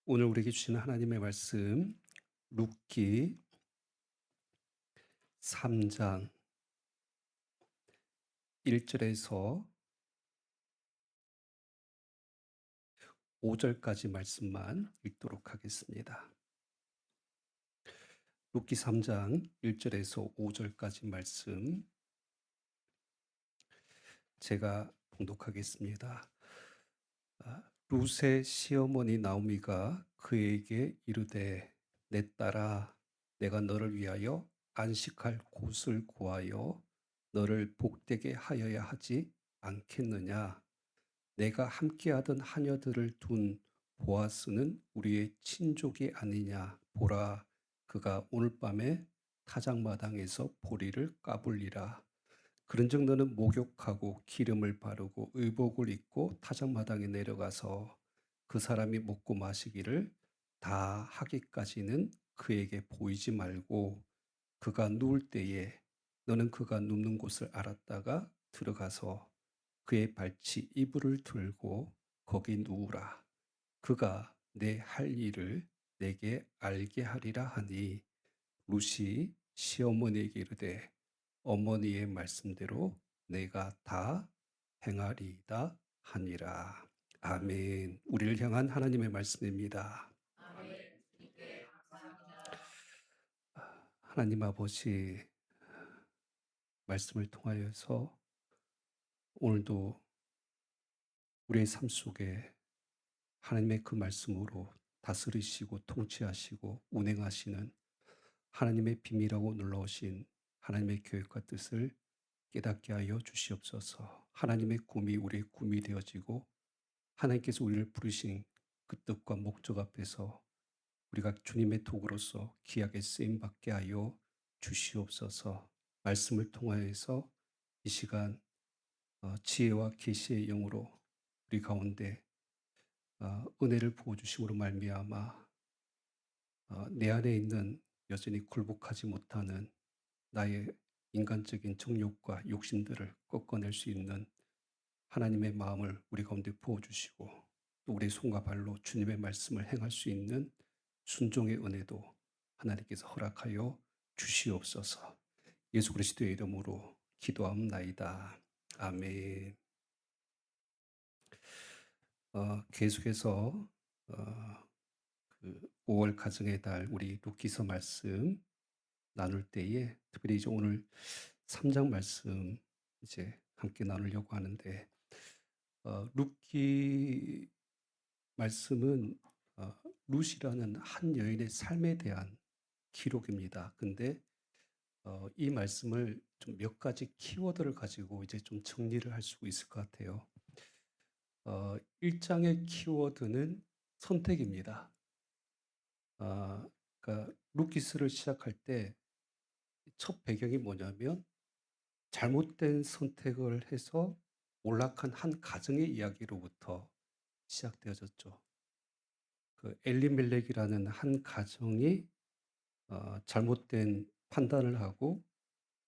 오늘 우리에게 주시는 하나님의 말씀 룻기 3장 1 절에서 5 절까지 말씀만 읽도록 하겠습니다. 룻기 3장 1 절에서 5 절까지 말씀 제가 봉독하겠습니다. 룻의 시어머니 나오미가 그에게 이르되 내 딸아 내가 너를 위하여 안식할 곳을 구하여 너를 복되게 하여야 하지 않겠느냐. 내가 함께하던 하녀들을 둔 보아스는 우리의 친족이 아니냐. 보라, 그가 오늘 밤에 타작마당에서 보리를 까불리라. 그런즉 너는 목욕하고 기름을 바르고 의복을 입고 타작마당에 내려가서 그 사람이 먹고 마시기를 다 하기까지는 그에게 보이지 말고 그가 누울 때에 너는 그가 눕는 곳을 알았다가 들어가서 그의 발치 이불을 들고 거기 누우라. 그가 내 할 일을 내게 알게 하리라 하니 룻이 시어머니에게 이르되 어머니의 말씀대로 내가 다 행하리이다 하니라. 아멘. 우리를 향한 하나님의 말씀입니다. 하나님 아버지 말씀을 통하여서 오늘도 우리의 삶 속에 하나님의 그 말씀으로 다스리시고 통치하시고 운행하시는 하나님의 비밀하고 놀라우신 하나님의 계획과 뜻을 깨닫게 하여 주시옵소서. 하나님의 꿈이 우리의 꿈이 되어지고 하나님께서 우리를 부르신 그 뜻과 목적 앞에서 우리가 주님의 도구로서 귀하게 쓰임 받게 하여 주시옵소서. 말씀을 통하여서 이 시간 지혜와 계시의 영으로 우리 가운데 은혜를 부어 주심으로 말미암아 내 안에 있는 여전히 굴복하지 못하는 나의 인간적인 정욕과 욕심들을 꺾어낼 수 있는 하나님의 마음을 우리 가운데 부어주시고 또 우리의 손과 발로 주님의 말씀을 행할 수 있는 순종의 은혜도 하나님께서 허락하여 주시옵소서. 예수 그리스도의 이름으로 기도함나이다. 아멘. 계속해서 그 5월 가정의 달 우리 룻기서 말씀 나눌 때에 특별히 이제 오늘 3장 말씀 이제 함께 나누려고 하는데 룻기 말씀은 룻이라는 한 여인의 삶에 대한 기록입니다. 근데 이 말씀을 좀 몇 가지 키워드를 가지고 이제 좀 정리를 할 수 있을 것 같아요. 1장의 키워드는 선택입니다. 그러니까 룻기스를 시작할 때 첫 배경이 뭐냐면 잘못된 선택을 해서 몰락한 한 가정의 이야기로부터 시작되어졌죠. 그 엘리멜렉이라는 한 가정이 잘못된 판단을 하고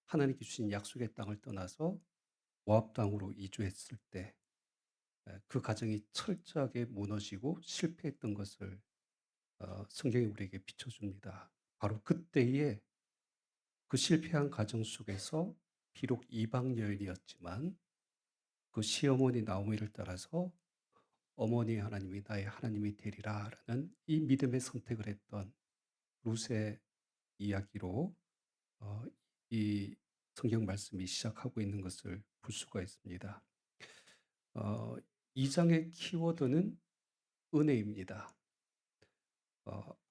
하나님께 주신 약속의 땅을 떠나서 모압 땅으로 이주했을 때 그 가정이 철저하게 무너지고 실패했던 것을 성경이 우리에게 비춰줍니다. 바로 그때에 그 실패한 가정 속에서 비록 이방 여인이었지만 그 시어머니 나오미를 따라서 어머니 하나님이 나의 하나님이 되리라라는 이 믿음의 선택을 했던 룻의 이야기로 어 이 성경 말씀이 시작하고 있는 것을 볼 수가 있습니다. 어 2 장의 키워드는 은혜입니다.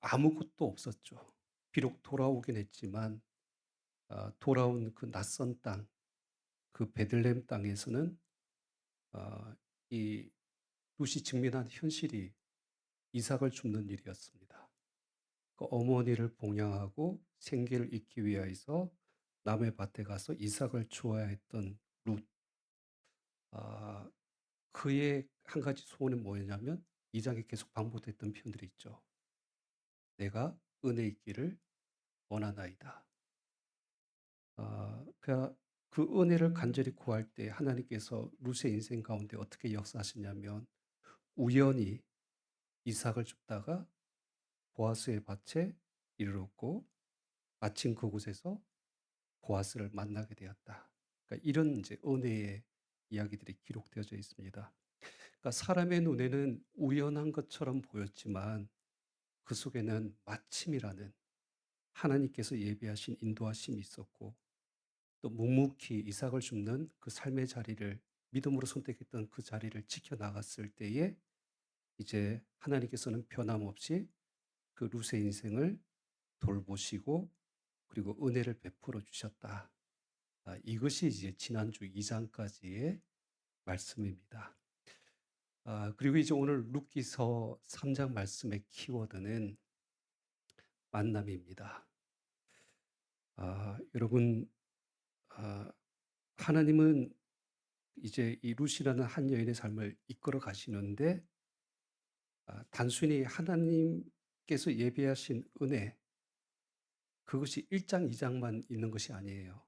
아무것도 없었죠. 비록 돌아오긴 했지만 돌아온 그 낯선 땅, 그 베들레헴 땅에서는 이 룻이 직면한 현실이 이삭을 줍는 일이었습니다. 그 어머니를 봉양하고 생계를 잇기 위하여서 남의 밭에 가서 이삭을 주어야 했던 룻. 아 그의 한 가지 소원은 뭐였냐면 2 장에 계속 반복됐던 표현들이 있죠. "내가 은혜 있기를 원하나이다." 그러니까 그 은혜를 간절히 구할 때 하나님께서 룻의 인생 가운데 어떻게 역사하시냐면 우연히 이삭을 줍다가 보아스의 밭에 이르렀고 마침 그곳에서 보아스를 만나게 되었다. 그러니까 이런 이제 은혜의 이야기들이 기록되어져 있습니다. 그러니까 사람의 눈에는 우연한 것처럼 보였지만 그 속에는 마침이라는 하나님께서 예비하신 인도하심이 있었고, 또 묵묵히 이삭을 줍는 그 삶의 자리를 믿음으로 선택했던 그 자리를 지켜나갔을 때에 이제 하나님께서는 변함없이 그 룻의 인생을 돌보시고 그리고 은혜를 베풀어 주셨다. 이것이 이제 지난주 2장까지의 말씀입니다. 그리고 이제 오늘 룻기서 3장 말씀의 키워드는 만남입니다. 여러분, 하나님은 이제 이 룻이라는 한 여인의 삶을 이끌어 가시는데, 단순히 하나님께서 예비하신 은혜, 그것이 1장, 2장만 있는 것이 아니에요.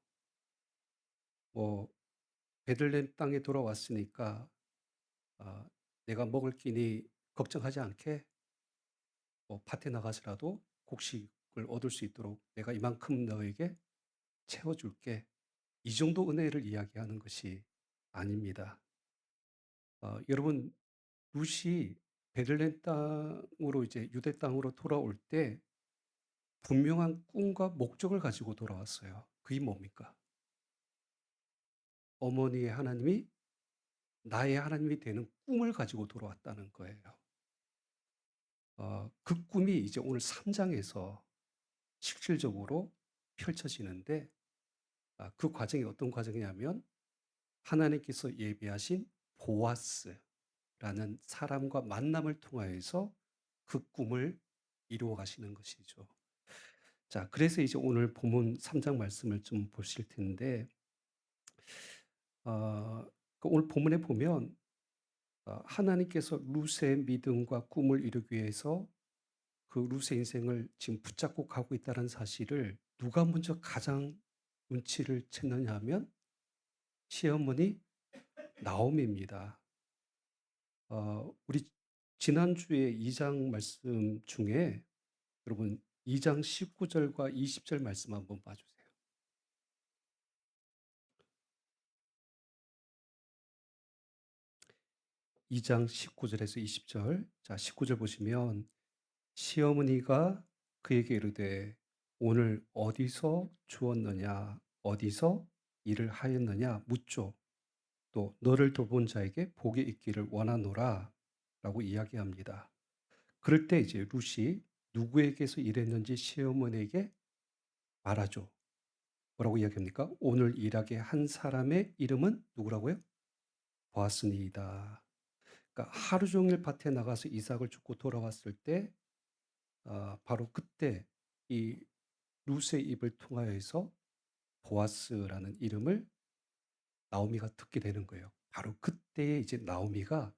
뭐, 베들레헴 땅에 돌아왔으니까, 내가 먹을 끼니 걱정하지 않게, 밭에 나가서라도 곡식을 얻을 수 있도록 내가 이만큼 너에게 채워줄게. 이 정도 은혜를 이야기하는 것이 아닙니다. 여러분, 룻이 베들레헴 땅으로 이제 유대 땅으로 돌아올 때 분명한 꿈과 목적을 가지고 돌아왔어요. 그게 뭡니까? 어머니의 하나님이 나의 하나님이 되는 꿈을 가지고 돌아왔다는 거예요. 그 꿈이 이제 오늘 3장에서 실질적으로 펼쳐지는데, 그 과정이 어떤 과정이냐면 하나님께서 예비하신 보아스라는 사람과 만남을 통하여서 그 꿈을 이루어 가시는 것이죠. 자, 그래서 이제 오늘 본문 3장 말씀을 좀 보실 텐데, 오늘 본문에 보면 하나님께서 룻의 믿음과 꿈을 이루기 위해서 그 룻의 인생을 지금 붙잡고 가고 있다는 사실을 누가 먼저 가장 눈치를 챘느냐 하면 시어머니 나오미입니다. 우리 지난주에 2장 말씀 중에 여러분 2장 19절과 20절 말씀 한번 봐주세요. 2장 19절에서 20절. 자, 19절 보시면 시어머니가 그에게 이르되 오늘 어디서 주었느냐 어디서 일을 하였느냐 묻죠. 또 너를 돌본 자에게 복이 있기를 원하노라 라고 이야기합니다. 그럴 때 이제 룻이 누구에게서 일했는지 시어머니에게 말하죠. 뭐라고 이야기합니까? 오늘 일하게 한 사람의 이름은 누구라고요? 보아스니이다. 그러니까 하루 종일 밭에 나가서 이삭을 줍고 돌아왔을 때 바로 그때 이 룻의 입을 통하여서 보아스라는 이름을 나오미가 듣게 되는 거예요. 바로 그때에 이제 나오미가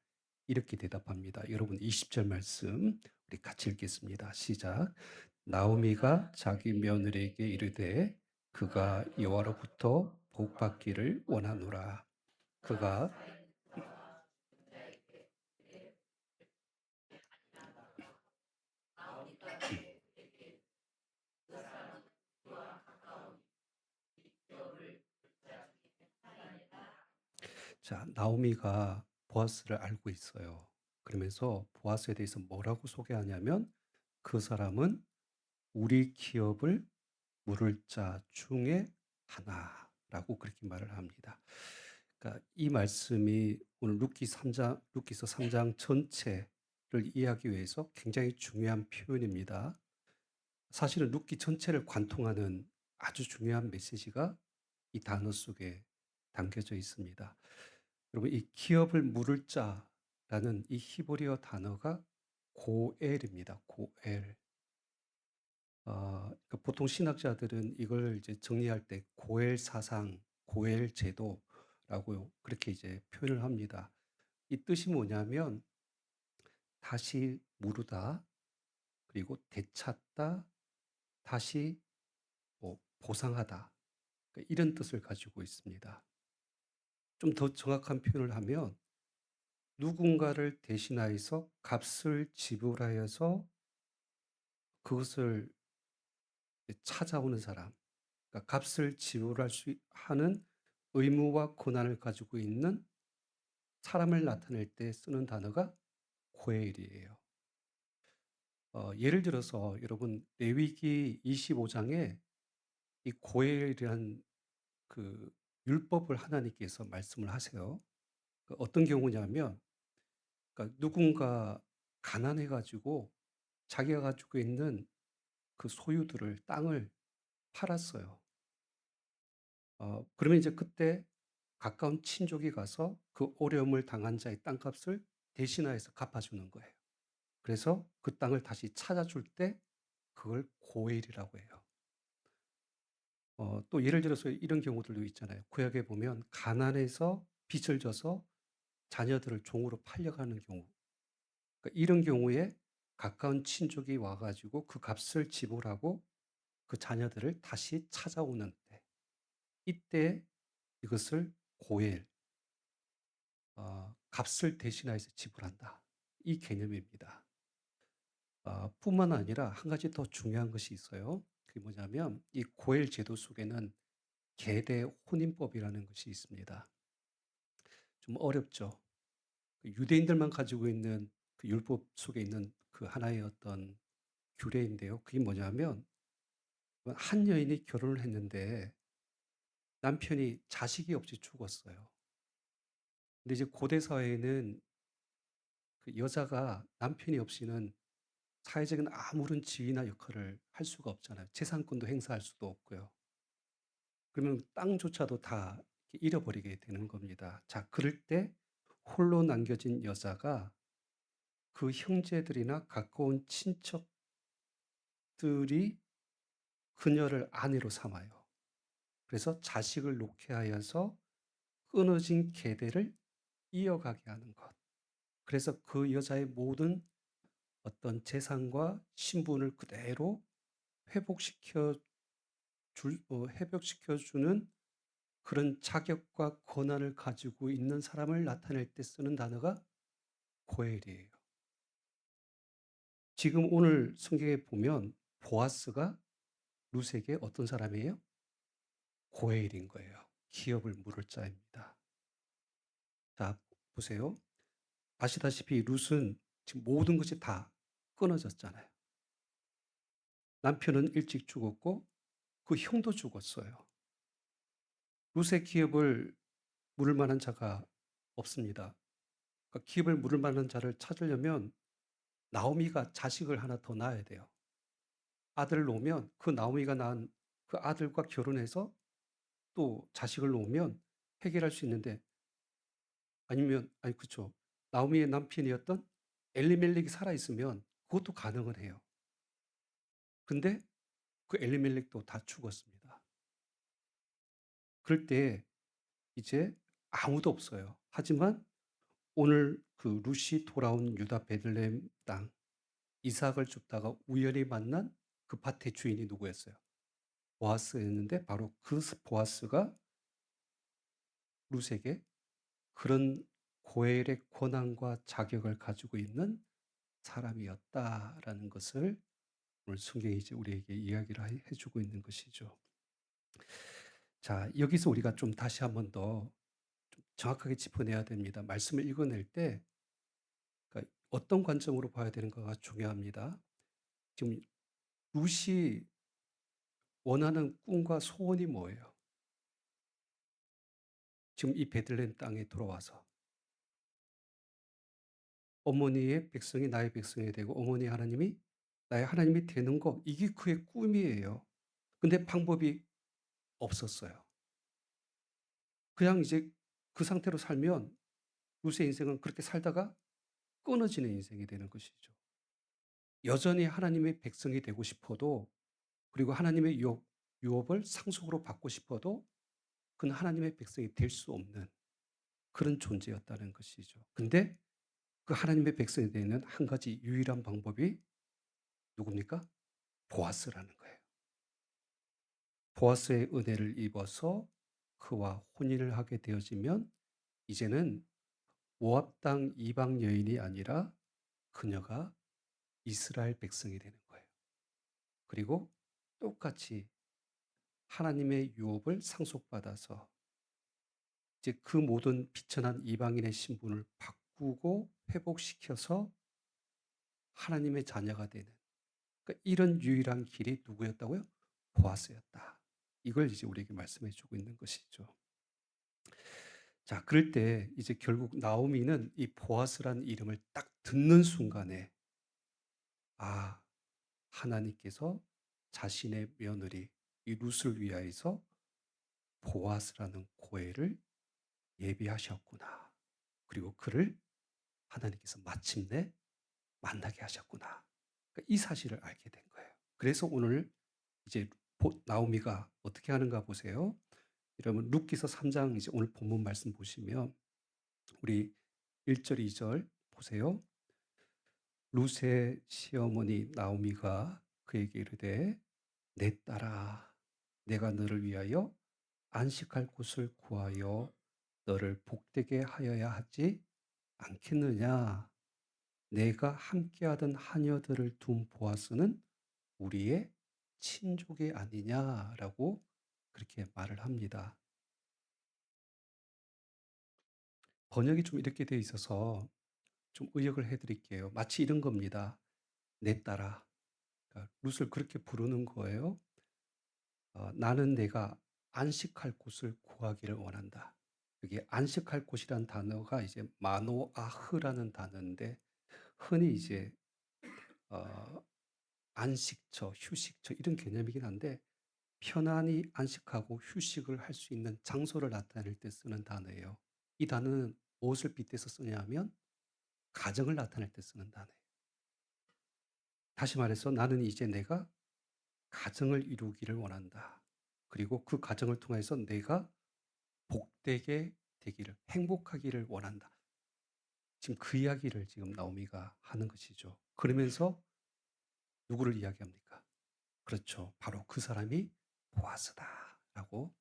이렇게 대답합니다. 여러분 20절 말씀 우리 같이 읽겠습니다. 시작. 나오미가 자기 며느리에게 이르되 그가 여호와로부터 복 받기를 원하노라. 그가 자, 나오미가 보아스를 알고 있어요. 그러면서 보아스에 대해서 뭐라고 소개하냐면 그 사람은 우리 기업을 물을 자 중에 하나라고 그렇게 말을 합니다. 그러니까 이 말씀이 오늘 룻기서 3장 전체를 이해하기 위해서 굉장히 중요한 표현입니다. 사실은 룻기 전체를 관통하는 아주 중요한 메시지가 이 단어 속에 담겨져 있습니다. 여러분, 이 기업을 물을 자라는 이 히브리어 단어가 고엘입니다. 고엘. 그러니까 보통 신학자들은 이걸 이제 정리할 때 고엘 사상, 고엘 제도라고 그렇게 이제 표현을 합니다. 이 뜻이 뭐냐면 다시 무르다, 그리고 되찾다, 다시 뭐 보상하다. 그러니까 이런 뜻을 가지고 있습니다. 좀 더 정확한 표현을 하면 누군가를 대신하여서 값을 지불하여서 그것을 찾아오는 사람, 그러니까 값을 지불할 수 하는 의무와 권한을 가지고 있는 사람을 나타낼 때 쓰는 단어가 고엘이에요. 예를 들어서 여러분 레위기 25장에 이 고엘이란 그 율법을 하나님께서 말씀을 하세요. 어떤 경우냐면 그러니까 누군가 가난해 가지고 자기가 가지고 있는 그 소유들을 땅을 팔았어요. 그러면 이제 그때 가까운 친족이 가서 그 어려움을 당한 자의 땅값을 대신하여서 갚아주는 거예요. 그래서 그 땅을 다시 찾아줄 때 그걸 고엘이라고 해요. 또 예를 들어서 이런 경우들도 있잖아요. 구약에 보면 가난해서 빚을 져서 자녀들을 종으로 팔려가는 경우. 그러니까 이런 경우에 가까운 친족이 와가지고 그 값을 지불하고 그 자녀들을 다시 찾아오는 때. 이때 이것을 고엘, 값을 대신하여서 지불한다. 이 개념입니다. 뿐만 아니라 한 가지 더 중요한 것이 있어요. 그게 뭐냐면 이 고엘 제도 속에는 계대 혼인법이라는 것이 있습니다. 좀 어렵죠. 유대인들만 가지고 있는 그 율법 속에 있는 그 하나의 어떤 규례인데요. 그게 뭐냐면 한 여인이 결혼을 했는데 남편이 자식이 없이 죽었어요. 근데 이제 고대 사회에는 그 여자가 남편이 없이는 사회적인 아무런 지위나 역할을 할 수가 없잖아요. 재산권도 행사할 수도 없고요. 그러면 땅조차도 다 잃어버리게 되는 겁니다. 자, 그럴 때 홀로 남겨진 여자가 그 형제들이나 가까운 친척들이 그녀를 아내로 삼아요. 그래서 자식을 놓게 하여서 끊어진 계대를 이어가게 하는 것. 그래서 그 여자의 모든 어떤 재산과 신분을 그대로 회복시켜 주는 그런 자격과 권한을 가지고 있는 사람을 나타낼 때 쓰는 단어가 고엘이에요. 지금 오늘 성경에 보면 보아스가 룻에게 어떤 사람이에요? 고엘인 거예요. 기업을 물을 자입니다. 자, 보세요. 아시다시피 룻은 지금 모든 것이 다 끊어졌잖아요. 남편은 일찍 죽었고 그 형도 죽었어요. 룻의 기업을 물을 만한 자가 없습니다. 그러니까 기업을 물을 만한 자를 찾으려면 나오미가 자식을 하나 더 낳아야 돼요. 아들을 놓으면 그 나오미가 낳은 그 아들과 결혼해서 또 자식을 놓으면 해결할 수 있는데 아니면 아니 그쵸. 나오미의 남편이었던 엘리멜렉이 살아 있으면 그것도 가능은 해요. 근데 그 엘리멜렉도 다 죽었습니다. 그럴 때 이제 아무도 없어요. 하지만 오늘 그 룻이 돌아온 유다 베들레헴 땅 이삭을 줍다가 우연히 만난 그 밭의 주인이 누구였어요? 보아스였는데 바로 그 보아스가 룻에게 그런 고엘의 권한과 자격을 가지고 있는 사람이었다라는 것을 오늘 성경이 이제 우리에게 이야기를 해주고 있는 것이죠. 자, 여기서 우리가 좀 다시 한번 더 좀 정확하게 짚어내야 됩니다. 말씀을 읽어낼 때 그러니까 어떤 관점으로 봐야 되는가가 중요합니다. 지금 룻이 원하는 꿈과 소원이 뭐예요? 지금 이 베들레헴 땅에 들어와서 어머니의 백성이 나의 백성이 되고 어머니 하나님이 나의 하나님이 되는 거 이게 그의 꿈이에요. 근데 방법이 없었어요. 그냥 이제 그 상태로 살면 룻의 인생은 그렇게 살다가 끊어지는 인생이 되는 것이죠. 여전히 하나님의 백성이 되고 싶어도 그리고 하나님의 유업을 상속으로 받고 싶어도 그는 하나님의 백성이 될 수 없는 그런 존재였다는 것이죠. 근데 그 하나님의 백성이 되는 한 가지 유일한 방법이 누굽니까? 보아스라는 거예요. 보아스의 은혜를 입어서 그와 혼인을 하게 되어지면 이제는 모압 땅 이방 여인이 아니라 그녀가 이스라엘 백성이 되는 거예요. 그리고 똑같이 하나님의 유업을 상속받아서 이제 그 모든 비천한 이방인의 신분을 바꾸고 회복시켜서 하나님의 자녀가 되는, 그러니까 이런 유일한 길이 누구였다고요? 보아스였다. 이걸 이제 우리에게 말씀해 주고 있는 것이죠. 자, 그럴 때 이제 결국 나오미는 이 보아스란 이름을 딱 듣는 순간에, 아, 하나님께서 자신의 며느리 이 룻을 위하여서 보아스라는 고해를 예비하셨구나. 그리고 그를 하나님께서 마침내 만나게 하셨구나. 그러니까 이 사실을 알게 된 거예요. 그래서 오늘 이제 나오미가 어떻게 하는가 보세요. 여러분 룻기서 3장 이제 오늘 본문 말씀 보시면 우리 1절 2절 보세요. 룻의 시어머니 나오미가 그에게 이르되 내 딸아 내가 너를 위하여 안식할 곳을 구하여 너를 복되게 하여야 하지 않겠느냐. 내가 함께하던 하녀들을 둔 보아스는 우리의 친족이 아니냐라고 그렇게 말을 합니다. 번역이 좀 이렇게 돼 있어서 좀 의역을 해드릴게요. 마치 이런 겁니다. 내 딸아. 그러니까 룻을 그렇게 부르는 거예요. 나는 내가 안식할 곳을 구하기를 원한다. 여기 안식할 곳이란 단어가 이제 마노아흐라는 단어인데 흔히 이제 어, 안식처, 휴식처 이런 개념이긴 한데 편안히 안식하고 휴식을 할 수 있는 장소를 나타낼 때 쓰는 단어예요. 이 단어는 무엇을 빗대서 쓰냐면 가정을 나타낼 때 쓰는 단어예요. 다시 말해서 나는 이제 내가 가정을 이루기를 원한다. 그리고 그 가정을 통해서 내가 복되게 되기를, 행복하기를 원한다. 지금 그 이야기를 지금 나오미가 하는 것이죠. 그러면서 누구를 이야기합니까? 그렇죠. 바로 그 사람이 보아스다라고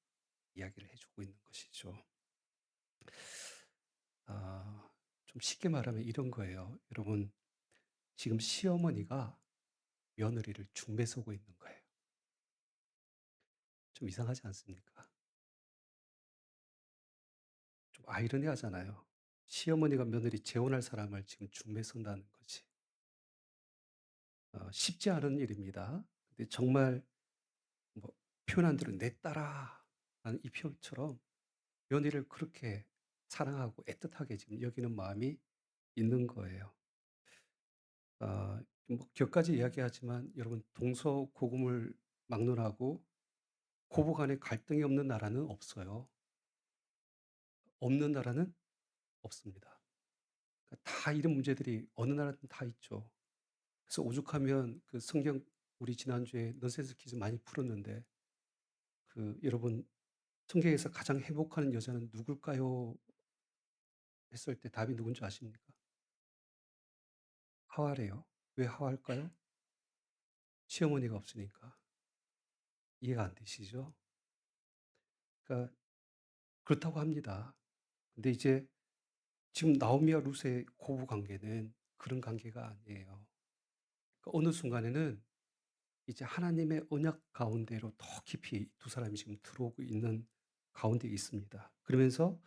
이야기를 해주고 있는 것이죠. 좀 쉽게 말하면 이런 거예요. 여러분, 지금 시어머니가 며느리를 중매서고 있는 거예요. 좀 이상하지 않습니까? 좀 아이러니하잖아요. 시어머니가 며느리 재혼할 사람을 지금 중매선다는 거지. 쉽지 않은 일입니다. 근데 정말 뭐 표현한 대로 내 딸아 라는 이 표현처럼 며느리를 그렇게 사랑하고 애틋하게 지금 여기는 마음이 있는 거예요. 뭐 격까지 이야기하지만 여러분 동서고금을 막론하고 고부 간에 갈등이 없는 나라는 없어요. 없는 나라는 없습니다. 그러니까 다 이런 문제들이 어느 나라든 다 있죠. 그래서 오죽하면 그 성경 우리 지난주에 넌센스 퀴즈 많이 풀었는데 그 여러분 성경에서 가장 행복하는 여자는 누굴까요? 했을 때 답이 누군지 아십니까? 하와래요. 왜 하와일까요? 시어머니가 없으니까. 이해가 안 되시죠? 그러니까 그렇다고 합니다. 근데 이제 지금 나오미와 룻의 고부 관계는 그런 관계가 아니에요. 그러니까 어느 순간에는 이제 하나님의 언약 가운데로 더 깊이 두 사람이 지금 들어오고 있는 가운데 있습니다. 그러면서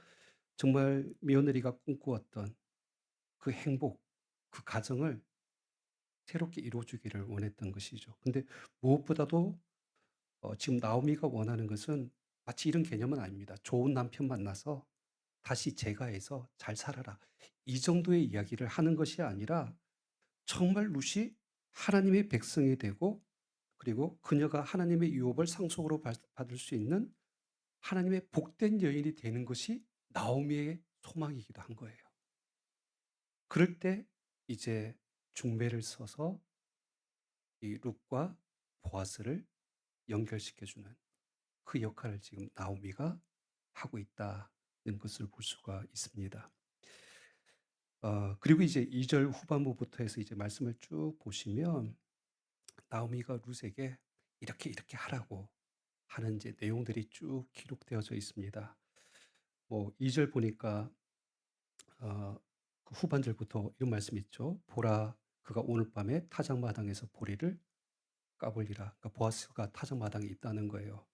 정말 며느리가 꿈꾸었던 그 행복, 그 가정을 새롭게 이루어주기를 원했던 것이죠. 근데 무엇보다도 지금 나오미가 원하는 것은 마치 이런 개념은 아닙니다. 좋은 남편 만나서 다시 재가해서 잘 살아라. 이 정도의 이야기를 하는 것이 아니라 정말 룻이 하나님의 백성이 되고 그리고 그녀가 하나님의 유업을 상속으로 받을 수 있는 하나님의 복된 여인이 되는 것이 나오미의 소망이기도 한 거예요. 그럴 때 이제 중매를 써서 이 룻과 보아스를 연결시켜주는 그 역할을 지금 나오미가 하고 있다는 것을 볼 수가 있습니다. 그리고 이제 2절 후반부부터 해서 이제 말씀을 쭉 보시면 나오미가 룻에게 이렇게 이렇게 하라고 하는 이제 내용들이 쭉 기록되어져 있습니다. 뭐 2절 보니까 그 후반절부터 이런 말씀이 있죠. 보라, 그가 오늘 밤에 타작마당에서 보리를 까불리라. 그러니까 보아스가 타작마당에 있다는 거예요.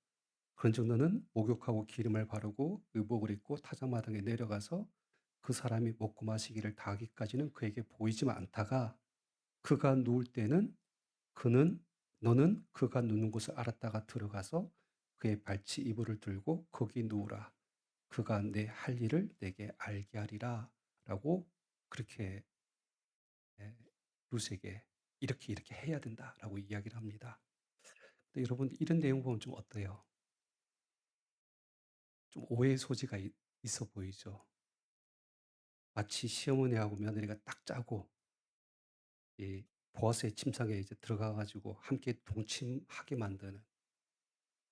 그런즉 너는 목욕하고 기름을 바르고 의복을 입고 타작마당에 내려가서 그 사람이 먹고 마시기를 다하기까지는 그에게 보이지만 않다가 그가 누울 때는 그는 너는 그가 눕는 곳을 알았다가 들어가서 그의 발치 이불을 들고 거기 누우라. 그가 내 할 일을 내게 알게 하리라. 라고 그렇게 예, 룻에게 이렇게 해야 된다라고 이야기를 합니다. 근데 여러분 이런 내용 보면 좀 어때요? 좀 오해의 소지가 있어 보이죠. 마치 시어머니하고 며느리가 딱 짜고 이 보아스의 침상에 이제 들어가 가지고 함께 동침하게 만드는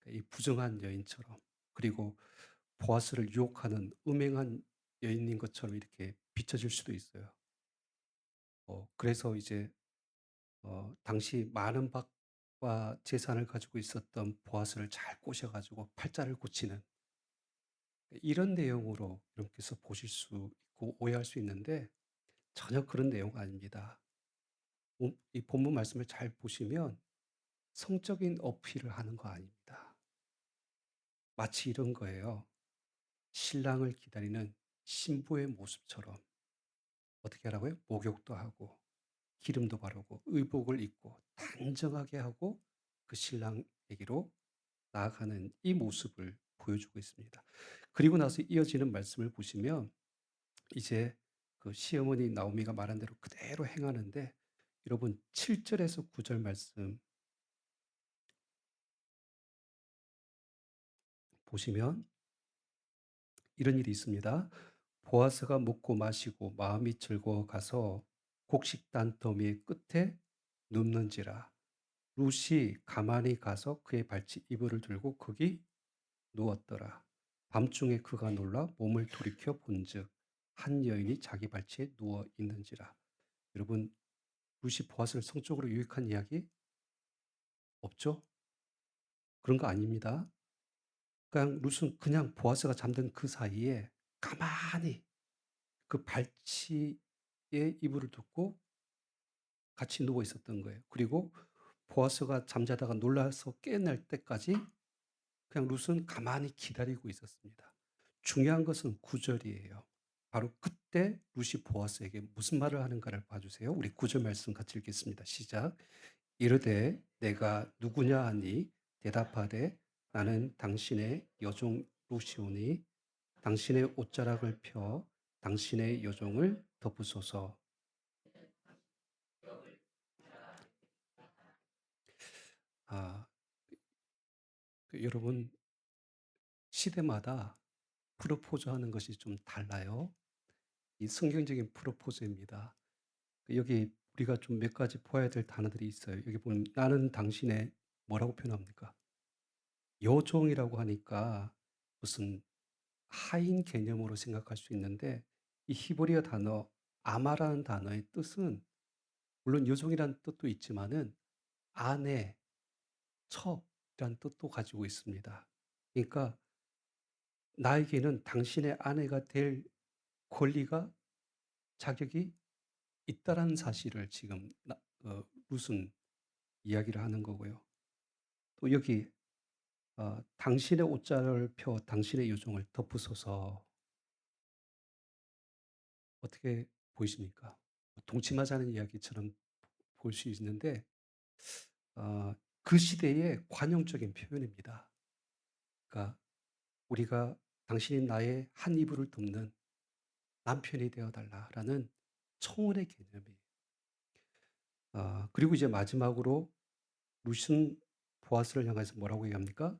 이 부정한 여인처럼, 그리고 보아스를 유혹하는 음행한 여인인 것처럼 이렇게 비춰질 수도 있어요. 그래서 이제 당시 많은 밭과 재산을 가지고 있었던 보아스를 잘 꼬셔 가지고 팔자를 고치는 이런 내용으로 여러분께서 보실 수 있고 오해할 수 있는데 전혀 그런 내용 아닙니다. 이 본문 말씀을 잘 보시면 성적인 어필을 하는 거 아닙니다. 마치 이런 거예요. 신랑을 기다리는 신부의 모습처럼 어떻게 하라고요? 목욕도 하고 기름도 바르고 의복을 입고 단정하게 하고 그 신랑에게로 나아가는 이 모습을 보여주고 있습니다. 그리고 나서 이어지는 말씀을 보시면 이제 그 시어머니 나오미가 말한 대로 그대로 행하는데, 여러분 7절에서 9절 말씀 보시면 이런 일이 있습니다. 보아스가 먹고 마시고 마음이 즐거워 가서 곡식단 더미 끝에 눕는지라 룻이 가만히 가서 그의 발치 이불을 들고 거기 누웠더라. 밤중에 그가 놀라 몸을 돌이켜 본즉 한 여인이 자기 발치에 누워 있는지라. 여러분 룻이 보아스를 성적으로 유익한 이야기 없죠? 그런 거 아닙니다. 그냥 룻은 그냥 보아스가 잠든 그 사이에 가만히 그 발치에 이불을 덮고 같이 누워 있었던 거예요. 그리고 보아스가 잠자다가 놀라서 깨어날 때까지 그냥 룻은 가만히 기다리고 있었습니다. 중요한 것은 9절이에요. 바로 그때 룻이 보아스에게 무슨 말을 하는가를 봐주세요. 우리 9절 말씀 같이 읽겠습니다. 시작. 이르되 내가 누구냐 하니 대답하되 나는 당신의 여종 룻이오니 당신의 옷자락을 펴 당신의 여종을 덮으소서. 아, 여러분 시대마다 프로포즈 하는 것이 좀 달라요. 이 성경적인 프로포즈입니다. 여기 우리가 좀 몇 가지 보아야 될 단어들이 있어요. 여기 보면 나는 당신의 뭐라고 표현합니까? 여종이라고 하니까 무슨 하인 개념으로 생각할 수 있는데 이 히브리어 단어 아마라는 단어의 뜻은 물론 여종이라는 뜻도 있지만은 아내, 첩이라는 뜻도 가지고 있습니다. 그러니까 나에게는 당신의 아내가 될 권리가 자격이 있다라는 사실을 지금 룻은 이야기를 하는 거고요. 또 여기 당신의 옷자를 펴 당신의 요정을 덮으소서. 어떻게 보이십니까? 동침하자는 이야기처럼 볼 수 있는데 그 시대의 관용적인 표현입니다. 그러니까 우리가 당신이 나의 한 이불을 덮는 남편이 되어 달라라는 청혼의 개념이에요. 그리고 이제 마지막으로 룻은 보아스를 향해서 뭐라고 얘기합니까?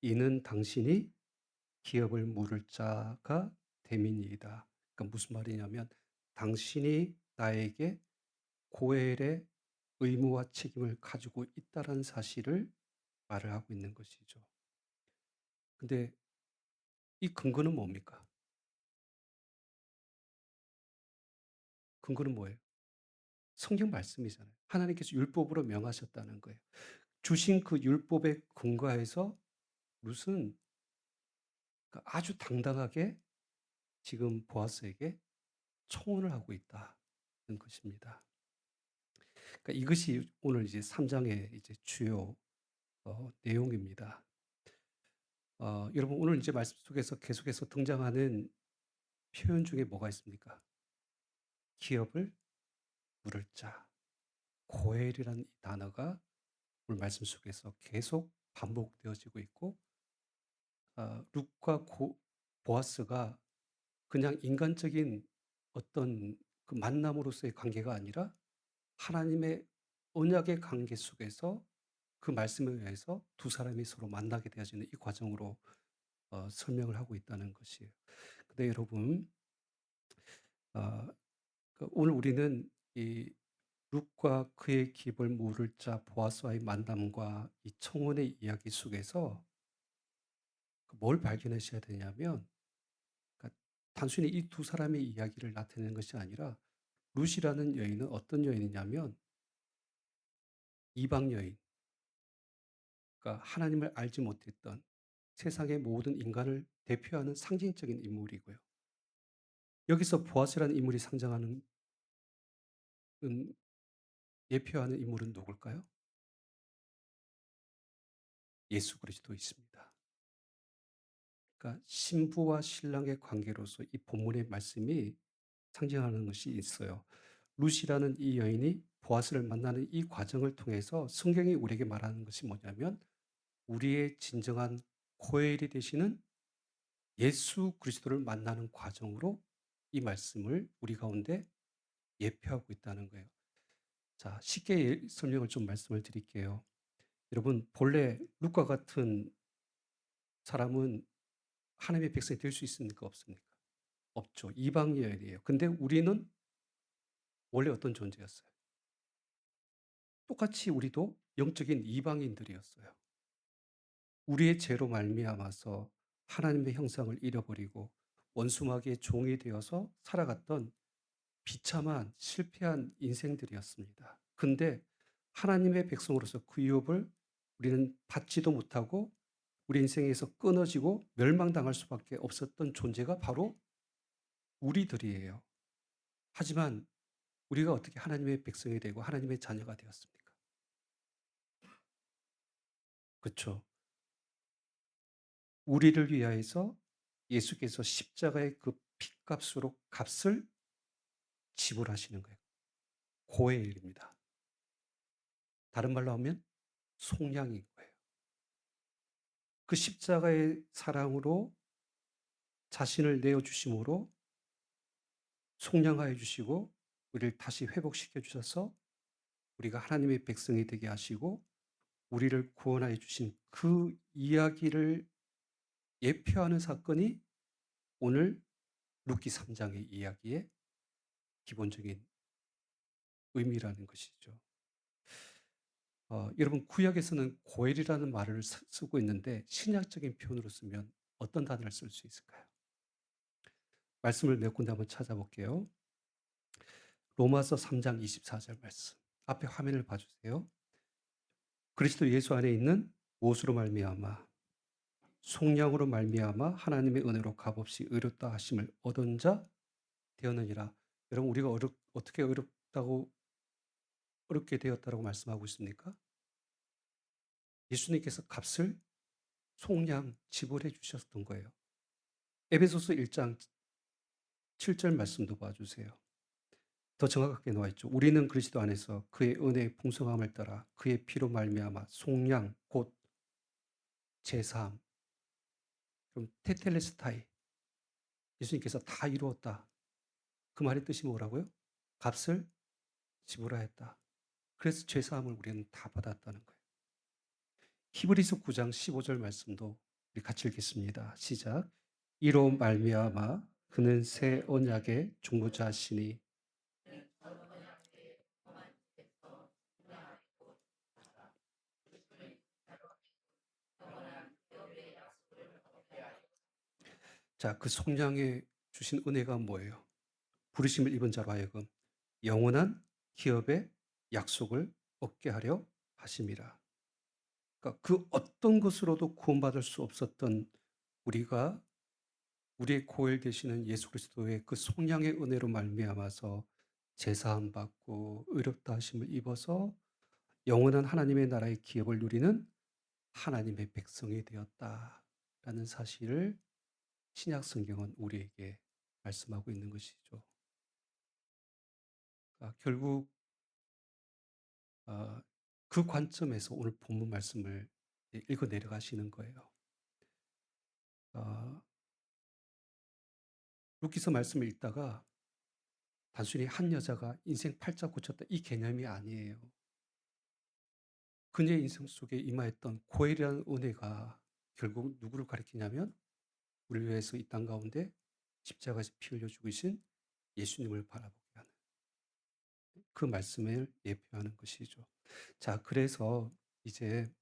이는 당신이 기업을 물을 자가 됨이니이다. 그러니까 무슨 말이냐면 당신이 나에게 고엘의 의무와 책임을 가지고 있다는 사실을 말을 하고 있는 것이죠. 근데 이 근거는 뭡니까? 근거는 뭐예요? 성경 말씀이잖아요. 하나님께서 율법으로 명하셨다는 거예요. 주신 그 율법에 근거해서 룻은 아주 당당하게 지금 보아스에게 청혼을 하고 있다는 것입니다. 그러니까 이것이 오늘 이제 3 장의 이제 주요 내용입니다. 여러분 오늘 이제 말씀 속에서 계속해서 등장하는 표현 중에 뭐가 있습니까? 기업을 물을 자, 고엘이라는 이 단어가 오늘 말씀 속에서 계속 반복되어지고 있고, 룻과 보아스가 그냥 인간적인 어떤 그 만남으로서의 관계가 아니라 하나님의 언약의 관계 속에서 그 말씀에 의해서 두 사람이 서로 만나게 되어지는 이 과정으로 설명을 하고 있다는 것이에요. 근데 여러분, 어, 오늘 우리는 이 룻과 그의 기업을 물을 자 보아스와의 만남과 이 청혼의 이야기 속에서 뭘 발견하셔야 되냐면, 그러니까 단순히 이 두 사람의 이야기를 나타내는 것이 아니라 룻이라는 여인은 어떤 여인이냐면 이방 여인, 그러니까 하나님을 알지 못했던 세상의 모든 인간을 대표하는 상징적인 인물이고요. 여기서 보아스라는 인물이 상징하는 예표하는 인물은 누굴까요? 예수 그리스도이십니다. 그러니까 신부와 신랑의 관계로서 이 본문의 말씀이 상징하는 것이 있어요. 룻이라는 이 여인이 보아스를 만나는 이 과정을 통해서 성경이 우리에게 말하는 것이 뭐냐면 우리의 진정한 코엘이 되시는 예수 그리스도를 만나는 과정으로 이 말씀을 우리 가운데 예표하고 있다는 거예요. 자, 쉽게 설명을 좀 말씀을 드릴게요. 여러분, 본래 룻과 같은 사람은 하나님의 백성이 될 수 있습니까? 없습니까? 없죠. 이방인이에요. 근데 우리는 원래 어떤 존재였어요? 똑같이 우리도 영적인 이방인들이었어요. 우리의 죄로 말미암아서 하나님의 형상을 잃어버리고 원수마귀의 종이 되어서 살아갔던 비참한 실패한 인생들이었습니다. 근데 하나님의 백성으로서 그 유업을 우리는 받지도 못하고 우리 인생에서 끊어지고 멸망당할 수밖에 없었던 존재가 바로 우리들이에요. 하지만 우리가 어떻게 하나님의 백성이 되고 하나님의 자녀가 되었습니까? 그렇죠. 우리를 위하여서 예수께서 십자가의 그 핏값으로 값을 지불하시는 거예요. 고해일입니다. 다른 말로 하면 속량인 거예요. 그 십자가의 사랑으로 자신을 내어주심으로 속량하여 주시고 우리를 다시 회복시켜 주셔서 우리가 하나님의 백성이 되게 하시고 우리를 구원하여 주신 그 이야기를 예표하는 사건이 오늘 룻기 3장의 이야기의 기본적인 의미라는 것이죠. 여러분 구약에서는 고엘이라는 말을 쓰고 있는데 신약적인 표현으로 쓰면 어떤 단어를 쓸 수 있을까요? 말씀을 몇 군데 한번 찾아볼게요. 로마서 3장 24절 말씀. 앞에 화면을 봐주세요. 그리스도 예수 안에 있는 무엇으로 말미암아 속량으로 말미암아 하나님의 은혜로 값없이 의롭다 하심을 얻은 자 되었느니라. 여러분 우리가 어떻게 어렵게 되었다라고 말씀하고 있습니까? 예수님께서 값을 속량 지불해 주셨던 거예요. 에베소서 1장 7절 말씀도 봐주세요. 더 정확하게 나와 있죠. 우리는 그리스도 안에서 그의 은혜의 풍성함을 따라 그의 피로 말미암아 속량 곧 제사함. 그럼 테텔레스타이 예수님께서 다 이루었다. 그 말의 뜻이 뭐라고요? 값을 지불하였다. 그래서 죄사함을 우리는 다 받았다는 거예요. 히브리서 9장 15절 말씀도 우리 같이 읽겠습니다. 시작. 이로 말미암아 그는 새 언약의 중보자시니 자, 그 속량에 주신 은혜가 뭐예요? 부르심을 입은 자로 하여금 영원한 기업의 약속을 얻게 하려 하심이라. 그러니까 그 어떤 것으로도 구원받을 수 없었던 우리가 우리의 고엘 되시는 예수 그리스도의 그 속량의 은혜로 말미암아서 제사함 받고 의롭다 하심을 입어서 영원한 하나님의 나라의 기업을 누리는 하나님의 백성이 되었다라는 사실을 신약 성경은 우리에게 말씀하고 있는 것이죠. 결국 아 그 관점에서 오늘 본문 말씀을 읽어 내려가시는 거예요. 아 루키서 말씀을 읽다가 단순히 한 여자가 인생 팔자 고쳤다 이 개념이 아니에요. 그녀의 인생 속에 임하였던 고엘이라는 은혜가 결국 누구를 가리키냐면 우리를 위해서 이 땅 가운데 십자가에서 피 흘려 죽으신 예수님을 바라보게 하는 그 말씀을 예표하는 것이죠. 자, 그래서 이제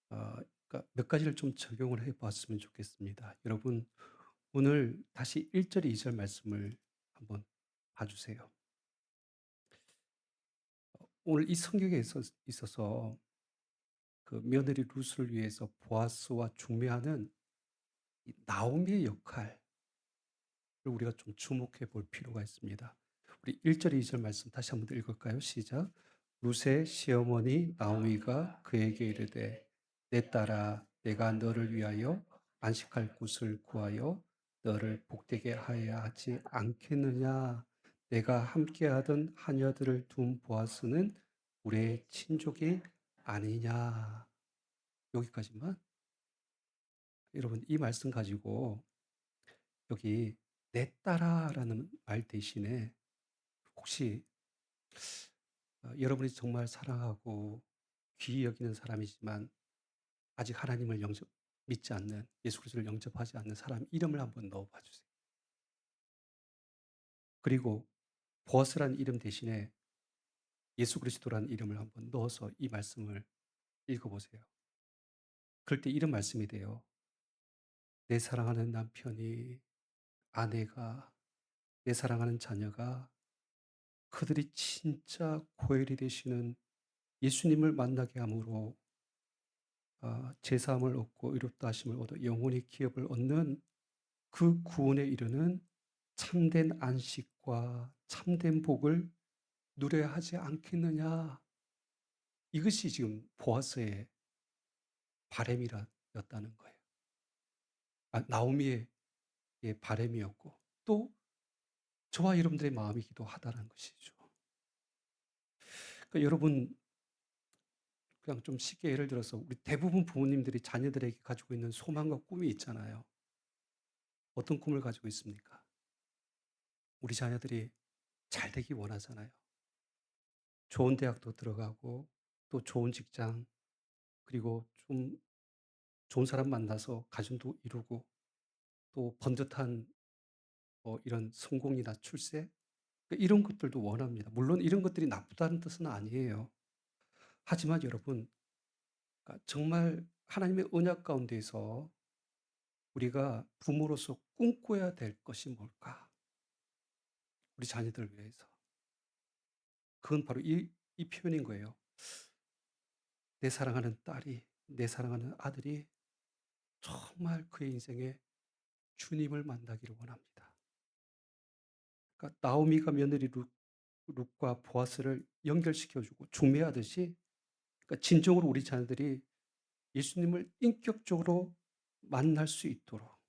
그러니까 몇 가지를 좀 적용을 해 봤으면 좋겠습니다. 여러분 오늘 다시 1 절, 2절 말씀을 한번 봐 주세요. 오늘 이 성경에 있어서 그 며느리 룻을 위해서 보아스와 중매하는 이 나오미의 역할을 우리가 좀 주목해 볼 필요가 있습니다. 우리 1 절, 2절 말씀 다시 한번 더 읽을까요? 시작. 룻의 시어머니 나오미가 그에게 이르되 내 딸아 내가 너를 위하여 안식할 곳을 구하여 너를 복되게 하여야 하지 않겠느냐. 내가 함께하던 하녀들을 둔 보아스는 우리의 친족이 아니냐. 여기까지만. 여러분 이 말씀 가지고 여기 "내 딸아"라는 말 대신에 혹시 여러분이 정말 사랑하고 귀히 여기는 사람이지만 아직 하나님을 믿지 않는, 예수 그리스도를 영접하지 않는 사람 이름을 한번 넣어 봐 주세요. 그리고 보아스라는 이름 대신에 예수 그리스도라는 이름을 한번 넣어서 이 말씀을 읽어 보세요. 그럴 때 이런 말씀이 돼요. 내 사랑하는 남편이, 아내가, 내 사랑하는 자녀가 그들이 진짜 고엘이 되시는 예수님을 만나게 함으로 제사함을 얻고 의롭다 하심을 얻어 영혼의 기업을 얻는 그 구원에 이르는 참된 안식과 참된 복을 누려야 하지 않겠느냐. 이것이 지금 보아스의 바람이었다는 거예요. 나오미의 바람이었고 또 저와 여러분들의 마음이기도 하다는 것이죠. 그러니까 여러분 그냥 좀 쉽게 예를 들어서 우리 대부분 부모님들이 자녀들에게 가지고 있는 소망과 꿈이 있잖아요. 어떤 꿈을 가지고 있습니까? 우리 자녀들이 잘 되기 원하잖아요. 좋은 대학도 들어가고 또 좋은 직장 그리고 좀 좋은 사람 만나서 가정도 이루고 또 번듯한 이런 성공이나 출세 이런 것들도 원합니다. 물론 이런 것들이 나쁘다는 뜻은 아니에요. 하지만 여러분 정말 하나님의 언약 가운데에서 우리가 부모로서 꿈꿔야 될 것이 뭘까? 우리 자녀들을 위해서. 그건 바로 이 표현인 거예요. 내 사랑하는 딸이, 내 사랑하는 아들이 정말 그의 인생에 주님을 만나기를 원합니다. 그러니까 나오미가 며느리 룻과 보아스를 연결시켜 주고 중매하듯이 그러니까 진정으로 우리 자녀들이 예수님을 인격적으로 만날 수 있도록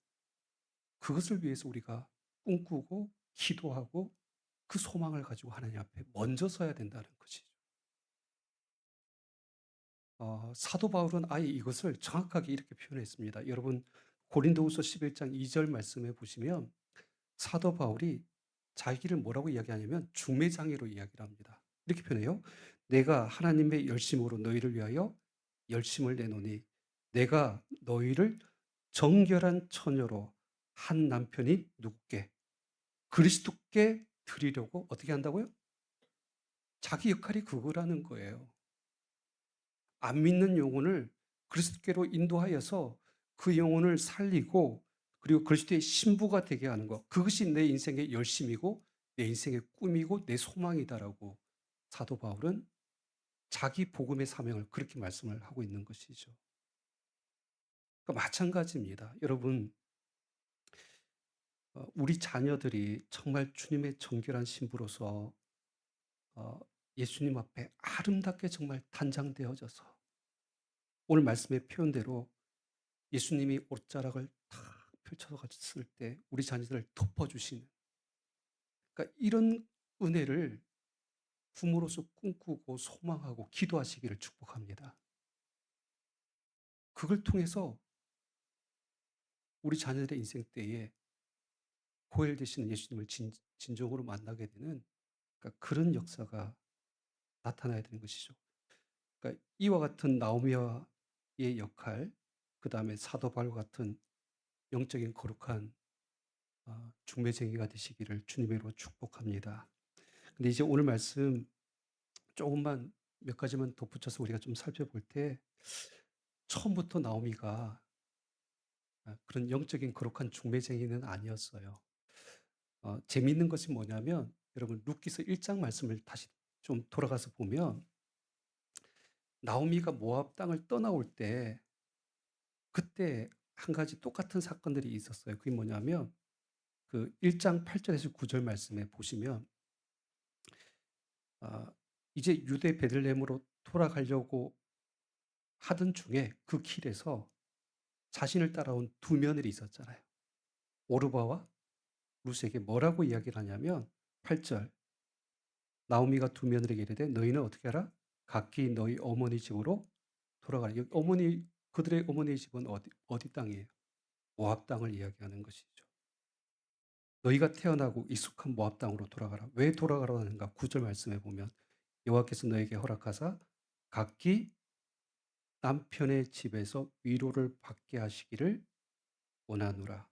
그것을 위해서 우리가 꿈꾸고 기도하고 그 소망을 가지고 하나님 앞에 먼저 서야 된다는 것이죠. 사도 바울은 아예 이것을 정확하게 이렇게 표현했습니다. 여러분 고린도후서 11장 2절 말씀에 보시면 사도 바울이 자기를 뭐라고 이야기하냐면 중매장애로 이야기를 합니다. 이렇게 표현해요. 내가 하나님의 열심으로 너희를 위하여 열심을 내노니 내가 너희를 정결한 처녀로 한 남편이 누구께 그리스도께 드리려고 어떻게 한다고요? 자기 역할이 그거라는 거예요. 안 믿는 영혼을 그리스도께로 인도하여서 그 영혼을 살리고 그리고 그리스도의 신부가 되게 하는 것. 그것이 내 인생의 열심이고 내 인생의 꿈이고 내 소망이다라고 사도 바울은 자기 복음의 사명을 그렇게 말씀을 하고 있는 것이죠. 그러니까 마찬가지입니다. 여러분 우리 자녀들이 정말 주님의 정결한 신부로서 어 예수님 앞에 아름답게 정말 단장되어져서 오늘 말씀의 표현대로 예수님이 옷자락을 탁 펼쳐 가졌을 때 우리 자녀들을 덮어 주시는, 그러니까 이런 은혜를 부모로서 꿈꾸고 소망하고 기도하시기를 축복합니다. 그걸 통해서 우리 자녀들의 인생 때에 보혈 되시는 예수님을 진정으로 만나게 되는, 그러니까 그런 역사가 나타나야 되는 것이죠. 그러니까 이와 같은 나오미와의 역할, 그다음에 사도 바울과 같은 영적인 거룩한 중매쟁이가 되시기를 주님으로 축복합니다. 근데 이제 오늘 말씀 조금만 몇 가지만 덧붙여서 우리가 좀 살펴볼 때, 처음부터 나오미가 그런 영적인 거룩한 중매쟁이는 아니었어요. 재미있는 것이 뭐냐면 여러분 룻기서 1장 말씀을 다시 좀 돌아가서 보면 나오미가 모압 땅을 떠나올 때 그때 한 가지 똑같은 사건들이 있었어요. 그게 뭐냐면 그 1장 8절에서 9절 말씀에 보시면 아 이제 유대 베들레헴으로 돌아가려고 하던 중에 그 길에서 자신을 따라온 두 며느리 있었잖아요. 오르바와 룻에게 뭐라고 이야기를 하냐면 8절, 나오미가 두 며느리에게 이르되 너희는 어떻게 하라? 각기 너희 어머니 집으로 돌아가라. 여기 어머니, 그들의 어머니 집은 어디 땅이에요? 모압 땅을 이야기하는 것이죠. 너희가 태어나고 익숙한 모압 땅으로 돌아가라. 왜 돌아가라고 하는가? 9절 말씀에 보면 여호와께서 너에게 허락하사 각기 남편의 집에서 위로를 받게 하시기를 원하노라.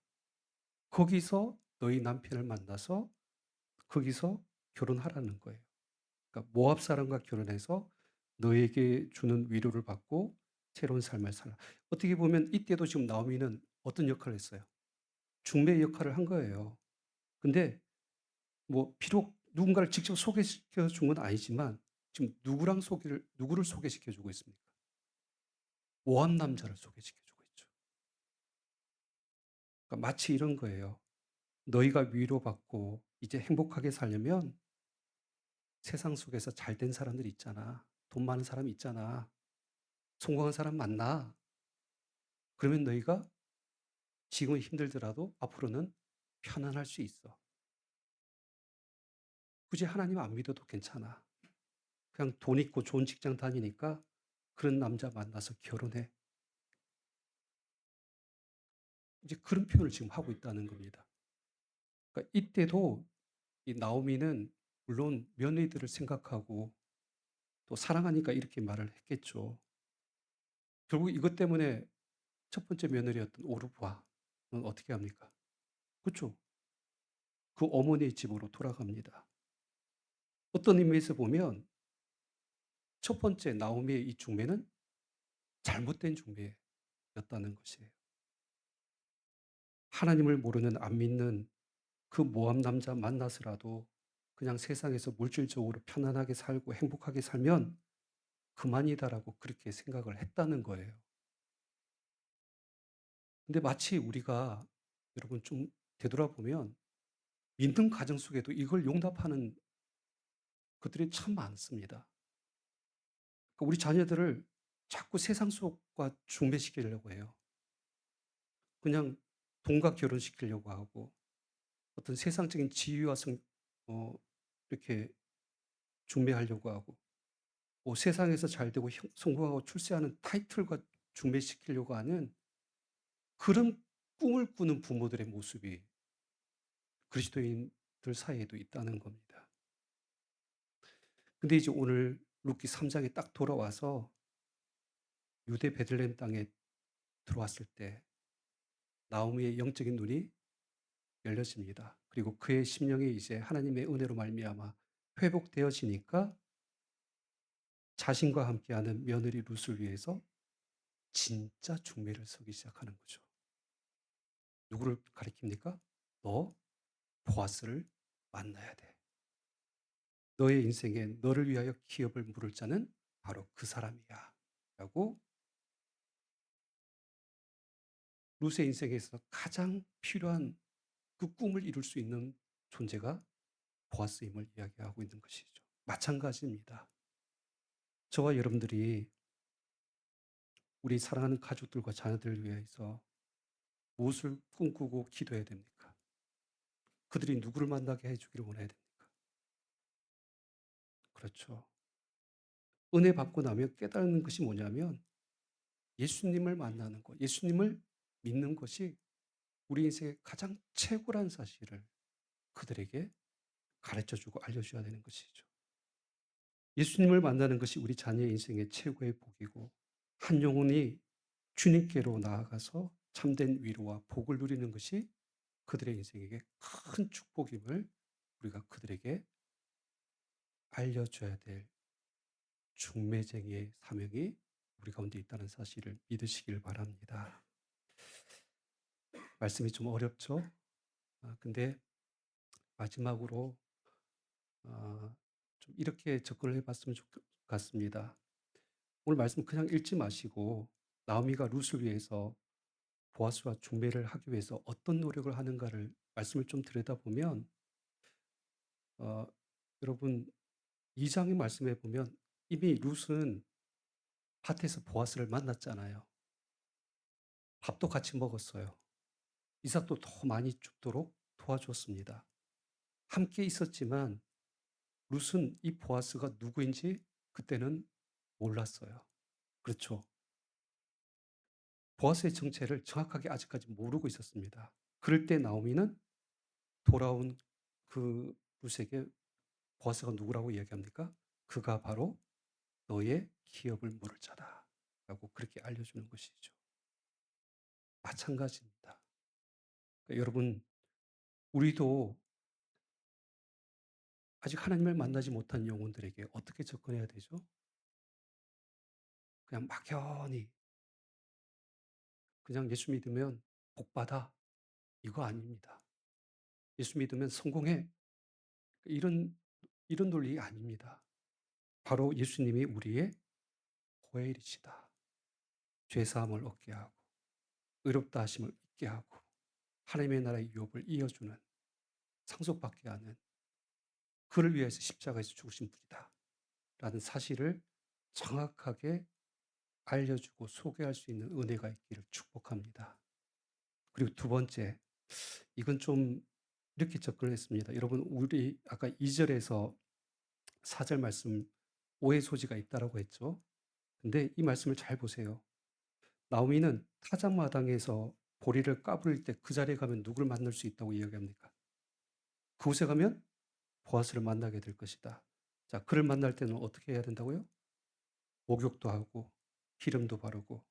거기서 너희 남편을 만나서 거기서 결혼하라는 거예요. 그러니까 모압 사람과 결혼해서 너에게 주는 위로를 받고 새로운 삶을 살아. 어떻게 보면 이때도 지금 나오미는 어떤 역할을 했어요? 중매 역할을 한 거예요. 근데 뭐 비록 누군가를 직접 소개시켜 준 건 아니지만 지금 누구를 소개시켜 주고 있습니까? 모압 남자를 소개시켜 주고 있죠. 그러니까 마치 이런 거예요. 너희가 위로받고 이제 행복하게 살려면 세상 속에서 잘된 사람들 있잖아. 돈 많은 사람 있잖아. 성공한 사람 만나. 그러면 너희가 지금은 힘들더라도 앞으로는 편안할 수 있어. 굳이 하나님 안 믿어도 괜찮아. 그냥 돈 있고 좋은 직장 다니니까 그런 남자 만나서 결혼해. 이제 그런 표현을 지금 하고 있다는 겁니다. 그러니까 이때도 이 나오미는 물론 며느리들을 생각하고 또 사랑하니까 이렇게 말을 했겠죠. 결국 이것 때문에 첫 번째 며느리였던 오르바는 어떻게 합니까? 그렇죠. 그 어머니의 집으로 돌아갑니다. 어떤 의미에서 보면 첫 번째 나오미의 이 중매는 잘못된 중매였다는 것이에요. 하나님을 모르는 안 믿는 그 모압 남자 만나서라도 그냥 세상에서 물질적으로 편안하게 살고 행복하게 살면 그만이다라고 그렇게 생각을 했다는 거예요. 근데 마치 우리가 여러분 좀 되돌아보면 믿는 가정 속에도 이걸 용납하는 것들이 참 많습니다. 그러니까 우리 자녀들을 자꾸 세상 속과 중매시키려고 해요. 그냥 돈과 결혼시키려고 하고 어떤 세상적인 지위와 어, 이렇게 중매하려고 하고 뭐 세상에서 잘 되고 성공하고 출세하는 타이틀과 중매시키려고 하는 그런 꿈을 꾸는 부모들의 모습이 그리스도인들 사이에도 있다는 겁니다. 근데 이제 오늘 룻기 3장에 딱 돌아와서 유대 베들레헴 땅에 들어왔을 때 나오미의 영적인 눈이 열려집니다. 그리고 그의 심령이 이제 하나님의 은혜로 말미암아 회복되어지니까 자신과 함께하는 며느리 룻을 위해서 진짜 중매를 서기 시작하는 거죠. 누구를 가리킵니까? 너 보아스를 만나야 돼. 너의 인생에 너를 위하여 기업을 물을 자는 바로 그 사람이야. 라고 룻의 인생에서 가장 필요한 그 꿈을 이룰 수 있는 존재가 보아스임을 이야기하고 있는 것이죠. 마찬가지입니다. 저와 여러분들이 우리 사랑하는 가족들과 자녀들을 위해서 무엇을 꿈꾸고 기도해야 됩니까? 그들이 누구를 만나게 해주기를 원해야 됩니까? 그렇죠. 은혜 받고 나면 깨닫는 것이 뭐냐면 예수님을 만나는 것, 예수님을 믿는 것이 우리 인생의 가장 최고란 사실을 그들에게 가르쳐 주고 알려줘야 되는 것이죠. 예수님을 만나는 것이 우리 자녀의 인생의 최고의 복이고 한 영혼이 주님께로 나아가서 참된 위로와 복을 누리는 것이 그들의 인생에게 큰 축복임을 우리가 그들에게 알려줘야 될 중매쟁이의 사명이 우리 가운데 있다는 사실을 믿으시길 바랍니다. 말씀이 좀 어렵죠? 근데 마지막으로 좀 이렇게 접근을 해봤으면 좋 같습니다. 오늘 말씀 그냥 읽지 마시고 나오미가 룻을 위해서 보아스와 중매를 하기 위해서 어떤 노력을 하는가를 말씀을 좀 들여다보면 어 여러분 2 장의 말씀에 보면 이미 룻은 밭에서 보아스를 만났잖아요. 밥도 같이 먹었어요. 이삭도 더 많이 죽도록 도와주었습니다. 함께 있었지만 룻은 이 보아스가 누구인지 그때는 몰랐어요. 그렇죠. 보아스의 정체를 정확하게 아직까지 모르고 있었습니다. 그럴 때 나오미는 돌아온 그 룻에게 보아스가 누구라고 이야기합니까? 그가 바로 너의 기업을 물을 자다. 라고 그렇게 알려주는 것이죠. 마찬가지입니다. 그러니까 여러분, 우리도 아직 하나님을 만나지 못한 영혼들에게 어떻게 접근해야 되죠? 그냥 막연히, 그냥 예수 믿으면 복받아. 이거 아닙니다. 예수 믿으면 성공해. 이런 논리 아닙니다. 바로 예수님이 우리의 호엘이시다. 죄사함을 얻게 하고, 의롭다 하심을 잊게 하고, 하나님의 나라의 유업을 이어주는, 상속받게 하는, 그를 위해서 십자가에서 죽으신 분이다. 라는 사실을 정확하게 알려주고 소개할 수 있는 은혜가 있기를 축복합니다. 그리고 두 번째, 이건 좀 이렇게 접근을 했습니다. 여러분, 우리 아까 2절에서 4절 말씀 오해 소지가 있다라고 했죠. 근데 이 말씀을 잘 보세요. 나오미는 타작마당에서 보리를 까부릴 때 그 자리에 가면 누구를 만날 수 있다고 이야기합니까? 그곳에 가면 보아스를 만나게 될 것이다. 자, 그를 만날 때는 어떻게 해야 된다고요? 목욕도 하고 기름도 바르고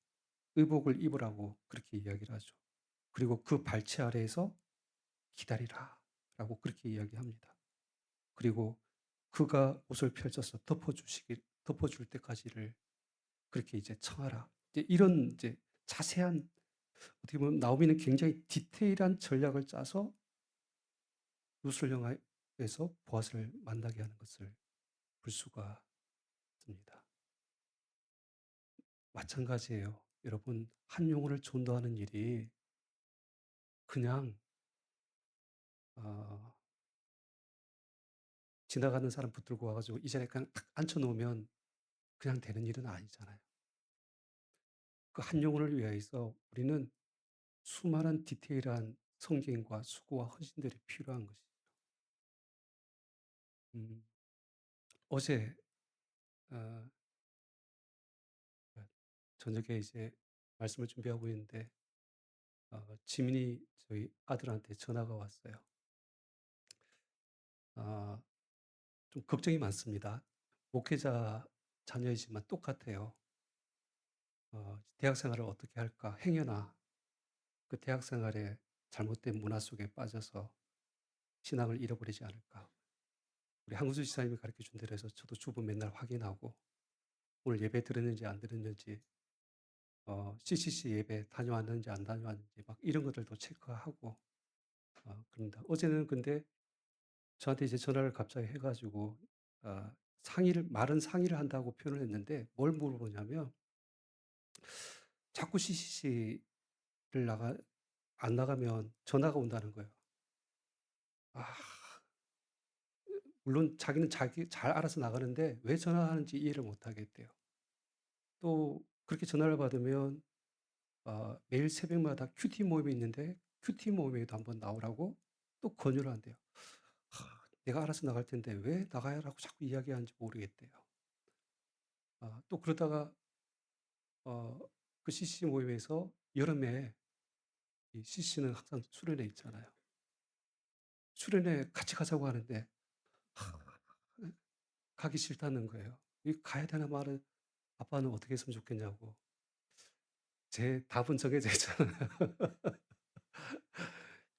의복을 입으라고 그렇게 이야기를 하죠. 그리고 그 발치 아래에서 기다리라 라고 그렇게 이야기합니다. 그리고 그가 옷을 펼쳐서 덮어줄 때까지를 그렇게 이제 청하라. 이제 이런 이제 자세한, 어떻게 보면 나오미는 굉장히 디테일한 전략을 짜서 룻을 향해서 보아스를 만나게 하는 것을 볼 수가 있습니다. 마찬가지예요. 여러분, 한 영혼을 전도하는 일이 그냥 어 지나가는 사람 붙들고 와 가지고 이 자리에 그냥 탁 앉혀 놓으면 그냥 되는 일은 아니잖아요. 그 한 영혼을 위해서 우리는 수많은 디테일한 성경과 수고와 헌신들이 필요한 것이죠. 음 어제 어 저녁에 이제 말씀을 준비하고 있는데 지민이 저희 아들한테 전화가 왔어요. 아 좀 걱정이 많습니다. 목회자 자녀이지만 똑같아요. 대학 생활을 어떻게 할까? 행여나 그 대학 생활에 잘못된 문화 속에 빠져서 신앙을 잃어버리지 않을까? 우리 한구수 지사님이 가르쳐 준 대로 해서 저도 주보 맨날 확인하고 오늘 예배 들었는지 안 들었는지 CCC 예배 다녀왔는지 안 다녀왔는지 막 이런 것들도 체크하고 그럽니다. 어제는 근데 저한테 이제 전화를 갑자기 해 가지고 마른 상의를 한다고 표현을 했는데 뭘 물어보냐면 자꾸 CCC를 안 나가면 전화가 온다는 거예요. 아 물론 자기는 자기 잘 알아서 나가는데 왜 전화하는지 이해를 못 하겠대요. 또 그렇게 전화를 받으면 매일 새벽마다 큐티 모임이 있는데 큐티 모임에도 한번 나오라고 또 권유를 한대요. 내가 알아서 나갈 텐데 왜 나가라고 자꾸 이야기하는지 모르겠대요. 또 그러다가 어 그 CC 모임에서 여름에 이 CC는 항상 수련회 있잖아요. 수련회 같이 가자고 하는데 가기 싫다는 거예요. 이 가야 되나 말은 아빠는 어떻게 했으면 좋겠냐고. 제 답은 정해져 있잖아요.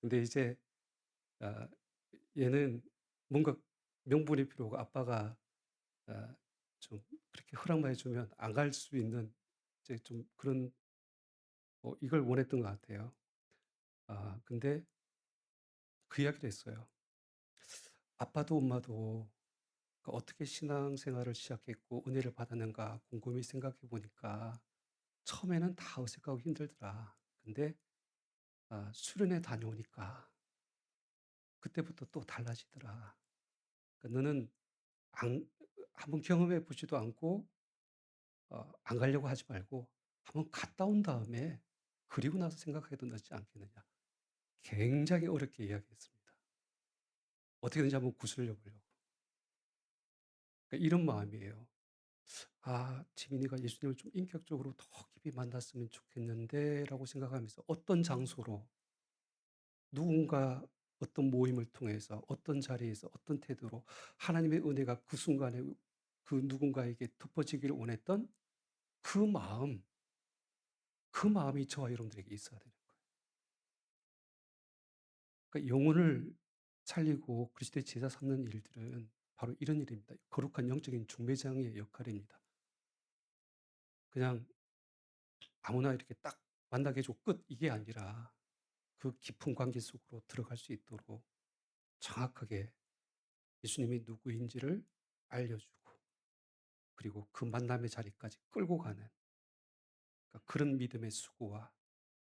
근데 이제 아 얘는 뭔가 명분이 필요하고 아빠가 아 좀 그렇게 허락만 해 주면 안 갈 수 있는 이제 좀 그런 이걸 원했던 것 같아요. 근데 그 이야기를 했어요. 아빠도 엄마도 어떻게 신앙생활을 시작했고 은혜를 받았는가 곰곰이 생각해 보니까 처음에는 다 어색하고 힘들더라. 근데 수련회 다녀오니까 그때부터 또 달라지더라. 그러니까 너는 안 한번 경험해 보지도 않고 안 가려고 하지 말고 한번 갔다 온 다음에 그리고 나서 생각해도 낫지 않겠느냐. 굉장히 어렵게 이야기했습니다. 어떻게든지 한번 구슬려 보려고. 그러니까 이런 마음이에요. '지민이가 예수님을 좀 인격적으로 더 깊이 만났으면 좋겠는데.'라고 생각하면서 어떤 장소로 누군가 어떤 모임을 통해서 어떤 자리에서 어떤 태도로 하나님의 은혜가 그 순간에 그 누군가에게 덮어지기를 원했던 그 마음, 그 마음이 저와 여러분들에게 있어야 되는 거예요. 그러니까 영혼을 살리고 그리스도의 제자 삼는 일들은 바로 이런 일입니다. 거룩한 영적인 중매장의 역할입니다. 그냥 아무나 이렇게 딱 만나게 해 주고 끝 이게 아니라 그 깊은 관계 속으로 들어갈 수 있도록 정확하게 예수님이 누구인지를 알려주고 그리고 그 만남의 자리까지 끌고 가는 그러니까 그런 믿음의 수고와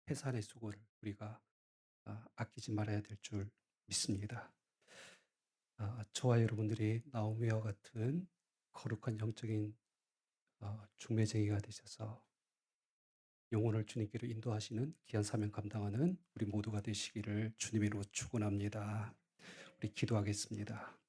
해산의 수고를 우리가 아끼지 말아야 될 줄 믿습니다. 저와 여러분들이 나오미와 같은 거룩한 영적인 중매쟁이가 되셔서 영혼을 주님께로 인도하시는 귀한 사명 감당하는 우리 모두가 되시기를 주님으로 축원합니다. 우리 기도하겠습니다.